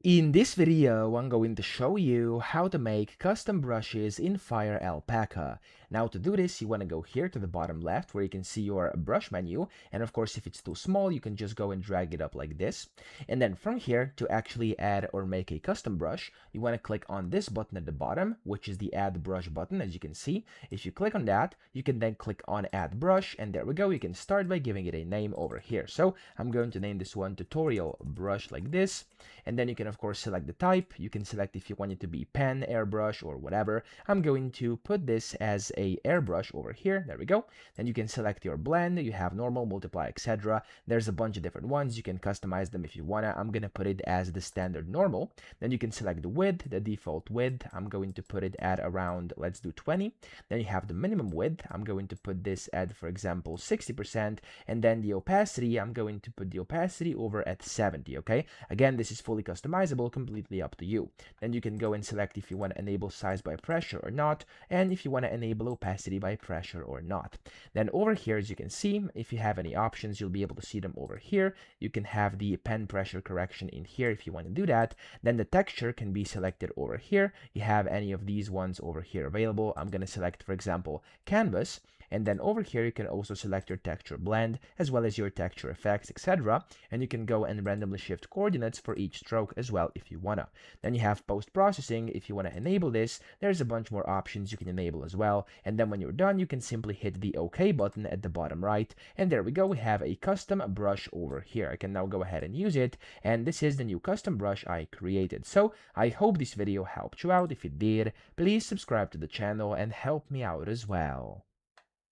In this video, I'm going to show you how to make custom brushes in FireAlpaca. Now to do this, you want to go here to the bottom left where you can see your brush menu. And of course, if it's too small, you can just go and drag it up like this. And then from here, to actually add or make a custom brush, you want to click on this button at the bottom, which is the Add Brush button, as you can see. If you click on that, you can then click on Add Brush, and there we go. You can start by giving it a name over here. So I'm going to name this one Tutorial Brush like this. And then you can of course select the type. You can select if you want it to be pen, airbrush, or whatever. I'm going to put this as a airbrush over here. There we go. Then you can select your blend. You have normal, multiply, etc. There's a bunch of different ones. You can customize them if you wanna. I'm gonna put it as the standard normal. Then you can select the width, the default width. I'm going to put it at around, let's do 20. Then you have the minimum width. I'm going to put this at, for example, 60%. And then the opacity, I'm going to put the opacity over at 70, okay? Again, this is fully customizable, completely up to you. Then you can go and select if you want to enable size by pressure or not, and if you want to enable opacity by pressure or not. Then over here, as you can see, if you have any options, you'll be able to see them over here. You can have the pen pressure correction in here if you want to do that. Then the texture can be selected over here. You have any of these ones over here available. I'm going to select, for example, canvas. And then over here, you can also select your texture blend as well as your texture effects, etc. And you can go and randomly shift coordinates for each stroke as well if you wanna. Then you have post-processing. If you wanna enable this, there's a bunch more options you can enable as well. And then when you're done, you can simply hit the OK button at the bottom right. And there we go. We have a custom brush over here. I can now go ahead and use it. And this is the new custom brush I created. So I hope this video helped you out. If it did, please subscribe to the channel and help me out as well.